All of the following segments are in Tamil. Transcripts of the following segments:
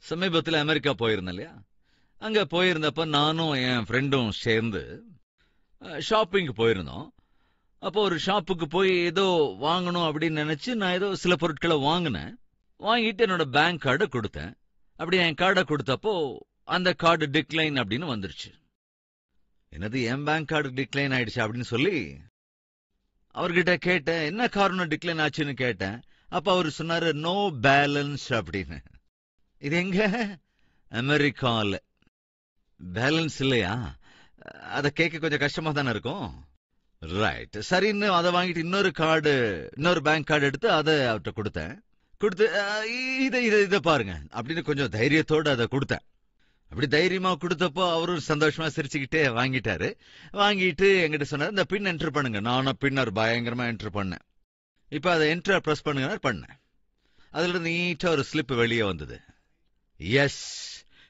சமீபத்தில் அமெரிக்கா போயிருந்தேன் இல்லையா? அங்க போயிருந்தப்ப நானும் என் ஃப்ரெண்டும் சேர்ந்து ஷாப்பிங் போயிருந்தோம். அப்போ ஒரு ஷாப்புக்கு போய் ஏதோ வாங்கணும் அப்படின்னு நினைச்சு நான் ஏதோ சில பொருட்களை வாங்கினேன். வாங்கிட்டு என்னோட பேங்க் கார்டை கொடுத்தேன். அப்படி என் கார்டை கொடுத்தப்போ அந்த கார்டு டிக்ளைன் அப்படின்னு வந்துருச்சு. என்னது, என் பேங்க் கார்டு டிக்ளைன் ஆயிடுச்சு அப்படின்னு சொல்லி அவர்கிட்ட கேட்டேன், என்ன காரணம் டிக்ளைன் ஆச்சுன்னு கேட்டேன். அப்ப அவரு சொன்னாரு, நோ பேலன்ஸ் அப்படின்னு. இது எங்க? அமெரிக்கால பேலன்ஸ் இல்லையா? அதை கேட்க கொஞ்சம் கஷ்டமா தானே இருக்கும். ரைட், சரின்னு அதை வாங்கிட்டு இன்னொரு பேங்க் கார்டு எடுத்து அதை அவர்கிட்ட கொடுத்தேன். கொடுத்து இதை பாருங்க அப்படின்னு கொஞ்சம் தைரியத்தோடு அதை கொடுத்தேன். அப்படி தைரியமா கொடுத்தப்போ அவரும் சந்தோஷமா சிரிச்சுக்கிட்டே வாங்கிட்டாரு. வாங்கிட்டு என்கிட்ட சொன்னாரு, இந்த பின் என்டர் பண்ணுங்க. நானும் பின்னர் பயங்கரமா என்டர் பண்ணேன். இப்ப அதை என்டர் பிரஸ் பண்ணுங்க பண்ணேன். அதுல இருந்து நீட்டா ஒரு ஸ்லிப் வெளியே வந்தது. எஸ்,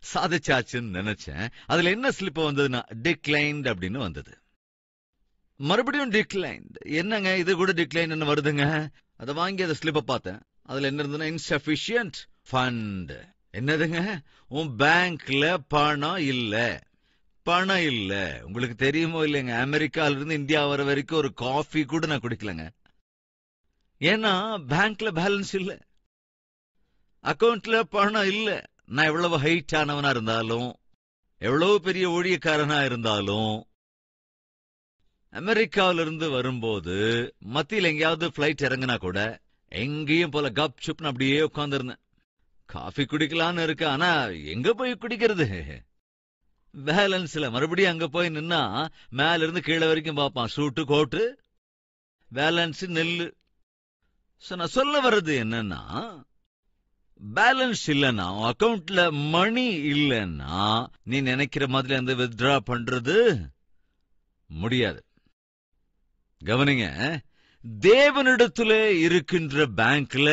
சாதிச்சாச்சுன்னு நினைச்சேன். அதுல என்ன ஸ்லிப் வந்ததுன்னா டிக்ளைன்ட் அப்படின்னு வந்தது. மறுபடியும் டிக்ளைன்ட். என்னங்க இது கூட டிக்ளைன் வருதுங்க? அதை வாங்கி அதை ஸ்லிப்பை பார்த்தேன். அதுல என்ன இருந்ததுன்னா இன்சஃபிஷியன்ட் ஃபண்ட். என்னதுங்க? உன் பேங்க்ல பணம் இல்ல. உங்களுக்கு தெரியுமோ இல்லைங்க, அமெரிக்கால இருந்து இந்தியா வர வரைக்கும் ஒரு காஃபி கூட நான் குடிக்கலங்க. ஏன்னா பேங்க்ல பேலன்ஸ் இல்ல, அக்கவுண்ட்ல பணம் இல்ல. நான் எவ்வளவு ஹைட் ஆனவனா இருந்தாலும், எவ்வளவு பெரிய ஊழியக்காரனா இருந்தாலும், அமெரிக்காவில இருந்து வரும்போது மத்தியில் எங்கேயாவது பிளைட் இறங்கினா கூட எங்கேயும் போல கப் சுப்னு அப்படியே உட்கார்ந்து இருந்தேன். காஃபி குடிக்கலான்னு இருக்கு, ஆனா எங்க போய் குடிக்கிறது? பேலன்ஸ்ல. மறுபடியும் அங்க போய் நின்னா மேல இருந்து கீழே வரைக்கும் பார்ப்பான், சூட்டு கோட்டு, பேலன்ஸ் நெல்லு. நான் சொல்ல வர்றது என்னன்னா, பேலன்ஸ் இல்லைன்னா, அக்கவுண்ட்ல மணி இல்லைன்னா நீ நினைக்கிற மாதிரி அந்த வித்ட்ரா பண்றது முடியாது. கவனிங்க, தேவனிடத்துல இருக்கின்ற பேங்க்ல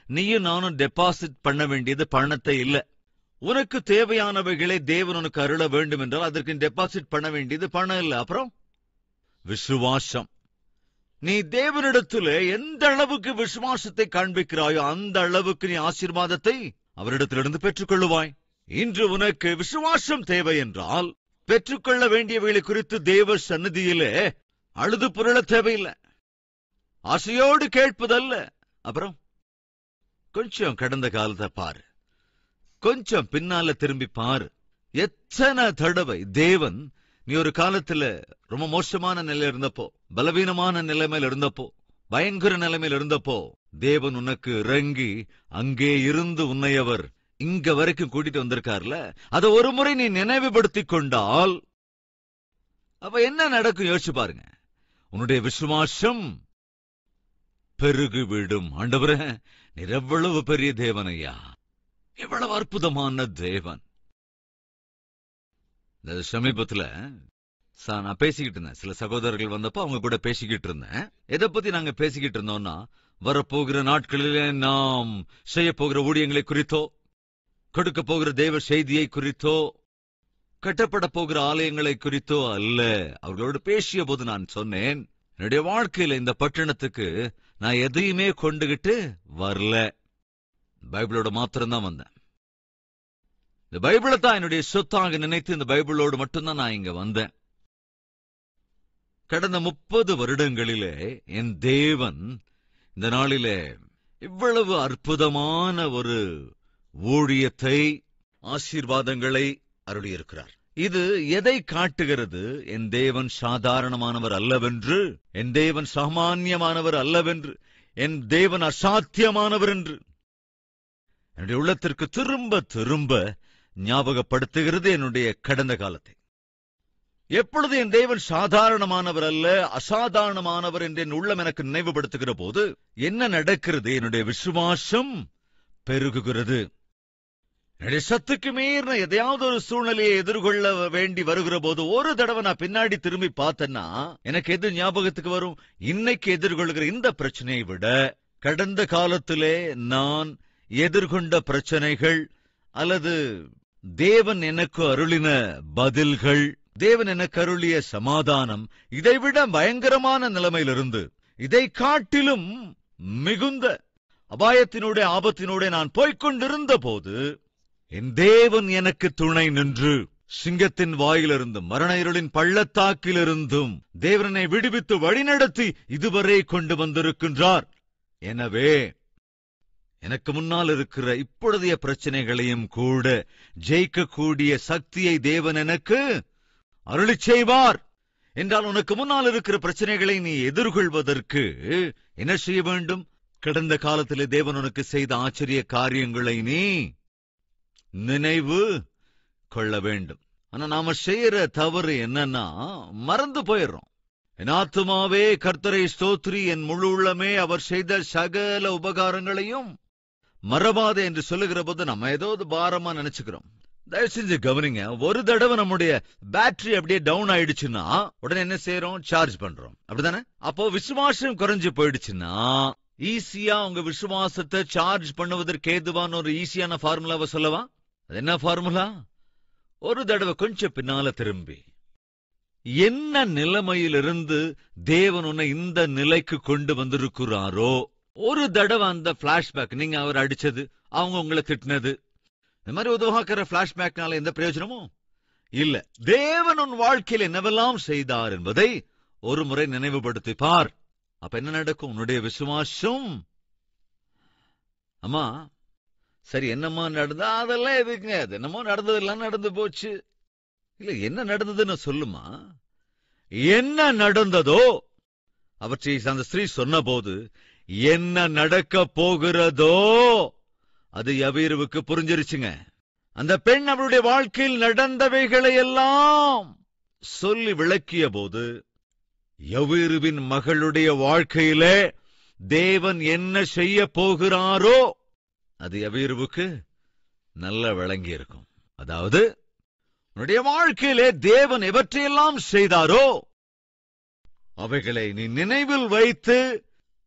நீயும் நானும் டெபாசிட் பண்ண வேண்டியது பணத்தை இல்ல. உனக்கு தேவையானவைகளை தேவன் உனக்கு அருள வேண்டும் என்றால் அதற்கு டெபாசிட் பண்ண வேண்டியது பணம் இல்ல. அப்புறம் விசுவாசம். நீ தேவனிடத்துல எந்த அளவுக்கு விசுவாசத்தை காண்பிக்கிறாயோ அந்த அளவுக்கு நீ ஆசீர்வாதத்தை அவரிடத்திலிருந்து பெற்றுக்கொள்ளுவாய். இன்று உனக்கு விசுவாசம் தேவை என்றால் பெற்றுக்கொள்ள வேண்டியவைகளை குறித்து தேவ சந்நிதியிலே அழுது புரள தேவையில்லை, ஆசையோடு கேட்பதல்ல. அப்புறம் கொஞ்சம் கடந்த காலத்தை பாரு, கொஞ்சம் பின்னால திரும்பி பாரு. எத்தனை தடவை தேவன் நீ ஒரு காலத்துல ரொம்ப மோசமான நிலையில இருந்தப்போ, பலவீனமான நிலைமையில இருந்தப்போ, பயங்கர நிலைமையில இருந்தப்போ தேவன் உனக்கு இறங்கி அங்கே இருந்து உன்னை அவர் இங்க வரைக்கும் கூட்டிட்டு வந்திருக்காருல. அதை ஒரு முறை நீ நினைவுபடுத்திக் கொண்டால் அப்ப என்ன நடக்கும் யோசிச்சு பாருங்க. உன்னுடைய விசுவாசம் பெருகிவிடும். ஆண்டவரே, நீர் எவ்வளவு பெரிய தேவன் ஐயா, எவ்வளவு அற்புதமான தேவன். சமீபத்துல நான் பேசிக்கிட்டு இருந்தேன். சில சகோதரர்கள் வந்தப்போ அவங்க கூட பேசிக்கிட்டு இருந்தேன். எதை பத்தி நாங்க பேசிக்கிட்டு இருந்தோம்னா, வரப்போகிற நாட்களிலே நாம் செய்ய போகிற ஊழியங்களை குறித்தோ, கொடுக்க போகிற தேவ செய்தியை குறித்தோ, கட்டப்பட போகிற ஆலயங்களை குறித்தோ அல்ல. அவர்களோடு பேசிய போது நான் சொன்னேன், என்னுடைய வாழ்க்கையில இந்த பட்டணத்துக்கு நான் எதையுமே கொண்டுகிட்டு வரல, பைபிளோட மாத்திரம்தான் வந்தேன். இந்த பைபிளை தான் என்னுடைய சொத்தாக நினைத்து இந்த பைபிளோடு மட்டும்தான் நான் இங்க வந்தேன். கடந்த 30 வருடங்களிலே என் தேவன் இந்த நாளிலே இவ்வளவு அற்புதமான ஒரு ஊழியத்தை, ஆசீர்வாதங்களை அருளியிருக்கிறார். இது எதை காட்டுகிறது? என் தேவன் சாதாரணமானவர் அல்லவென்று, என் தேவன் சாமான்யமானவர் அல்லவென்று, என் தேவன் அசாத்தியமானவர் என்று என்னுடைய உள்ளத்திற்கு திரும்ப திரும்ப ஞாபகப்படுத்துகிறது என்னுடைய கடந்த காலத்தை. எப்பொழுது என் தேவன் சாதாரணமானவர் அல்ல, அசாதாரணமானவர் என்று என் உள்ளம் எனக்கு நினைவுபடுத்துகிற போது என்ன நடக்கிறது? என்னுடைய விசுவாசம் பெருகுகிறது. என்னுடைய சத்துக்கு மீறின எதையாவது ஒரு சூழ்நிலையை எதிர்கொள்ள வேண்டி வருகிற போது ஒரு தடவை நான் பின்னாடி திரும்பி பார்த்தேன்னா எனக்கு எது ஞாபகத்துக்கு வரும்? இன்னைக்கு எதிர்கொள்கிற இந்த பிரச்சனையை விட கடந்த காலத்திலே நான் எதிர்கொண்ட பிரச்சனைகள், அல்லது தேவன் எனக்கு அருளின பதில்கள், தேவன் எனக்கு அருளிய சமாதானம், இதைவிட பயங்கரமான நிலைமையிலிருந்து, இதை காட்டிலும் மிகுந்த அபாயத்தினூட ஆபத்தினூட நான் போய்கொண்டிருந்த போது என் தேவன் எனக்கு துணை நின்று சிங்கத்தின் வாயிலிருந்தும் மரண இருளின் பள்ளத்தாக்கிலிருந்தும் தேவனை விடுவித்து வழிநடத்தி இதுவரை கொண்டு வந்திருக்கின்றார். எனவே எனக்கு முன்னால் இருக்கிற இப்பொழுதைய பிரச்சனைகளையும் கூட ஜெயிக்கக்கூடிய சக்தியை தேவன் எனக்கு அருளிச் செய்வார் என்றால், உனக்கு முன்னால் இருக்கிற பிரச்சனைகளை நீ எதிர்கொள்வதற்கு என்ன செய்ய வேண்டும்? கடந்த காலத்திலே தேவன் உனக்கு செய்த ஆச்சரிய காரியங்களை நீ நினைவு கொள்ள வேண்டும். ஆனா நாம செய்யற தவறு என்னன்னா, மறந்து போயிடுறோம். என் ஆத்துமாவே கர்த்தரை ஸ்தோத்ரி, என் முழு உள்ளமே அவர் செய்த சகல உபகாரங்களையும் மறவாதே என்று சொல்லுகிற போது நம்ம ஏதோ பாரமா நினைச்சுக்கிறோம். தயவு செஞ்சு கவனிங்க. ஒரு தடவை நம்முடைய பேட்டரி அப்படியே டவுன் ஆயிடுச்சுன்னா உடனே என்ன செய்யறோம்? சார்ஜ் பண்றோம், அப்படிதானே? அப்போ விசுவாசம் குறைஞ்சு போயிடுச்சுன்னா ஈஸியா உங்க விசுவாசத்தை சார்ஜ் பண்ணுவதற்கு ஏதுவான ஒரு ஈஸியான ஃபார்முலாவை சொல்லவா? அது என்ன ஃபார்முலா? ஒரு தடவை கொஞ்சம் பின்னால திரும்பி, என்ன நிலைமையிலிருந்து தேவன் உன்னை இந்த நிலைக்கு கொண்டு வந்திருக்கிறாரோ, ஒரு தடவை அந்த பிளாஷ்பேக், நீங்க அவர் அடிச்சது, அவங்க உங்களை திட்டினது, இந்த மாதிரி உதவாக்கிற பிளாஷ்பேக்னால எந்த பிரயோஜனமும் இல்ல. தேவன் உன் வாழ்க்கையில் என்னவெல்லாம் செய்தார் என்பதை ஒரு முறை நினைவுபடுத்தி பார். அப்ப என்ன நடக்கும்? உன்னுடைய விசுவாசம், அம்மா சரி என்னம்மா நடந்தா, அதெல்லாம் எதுக்குங்க, அது என்னமோ நடந்ததெல்லாம் நடந்து போச்சு. இல்ல, என்ன நடந்ததுன்னு சொல்லுமா. என்ன நடந்ததோ அவற்றை அந்த ஸ்திரீ சொன்ன போது, என்ன நடக்க போகிறதோ அது யவீருவுக்கு புரிஞ்சிருச்சுங்க. அந்த பெண் அவருடைய வாழ்க்கையில் நடந்தவைகளை எல்லாம் சொல்லி விளக்கிய போது, யவீருவின் மகளுடைய வாழ்க்கையிலே தேவன் என்ன செய்ய போகிறாரோ அது யவீருவுக்கு நல்ல விளங்கி இருக்கும். அதாவது உன்னுடைய வாழ்க்கையிலே தேவன் எவற்றையெல்லாம் செய்தாரோ அவைகளை நீ நினைவில் வைத்து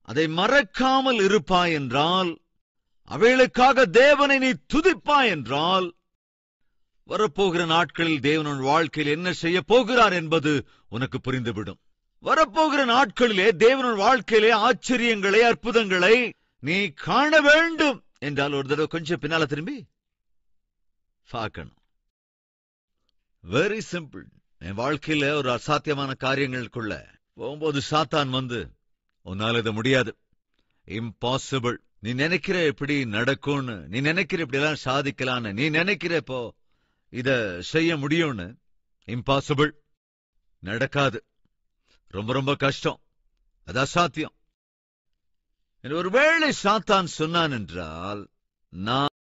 அதை மறக்காமல் இருப்பாய் என்றால், அவைகளுக்காக தேவனை நீ துதிப்பாய் என்றால், வரப்போகிற நாட்களில் தேவன் உன் வாழ்க்கையில் என்ன செய்ய போகிறார் என்பது உனக்கு புரிந்துவிடும். வரப்போகிற நாட்களிலே தேவன் உன் வாழ்க்கையிலே ஆச்சரியங்களை, அற்புதங்களை நீ காண வேண்டும் என்றால் ஒரு தடவை கொஞ்சம் பின்னால திரும்பி பார்க்கணும். Very simple. என் வாழ்க்கையில ஒரு அசாத்தியமான காரியங்களுக்குள்ள போகும்போது சாத்தான் வந்து, உன்னால இது முடியாது, இம்பாசிபிள், நீ நினைக்கிற எப்படி நடக்கும்னு, நீ நினைக்கிற இப்படி எல்லாம் சாதிக்கலான்னு, நீ நினைக்கிற இப்போ இத செய்ய முடியும்னு, இம்பாசிபிள், நடக்காது, ரொம்ப ரொம்ப கஷ்டம், அது அசாத்தியம். ஒருவேளை சாத்தான் சொன்னான் என்றால், நான்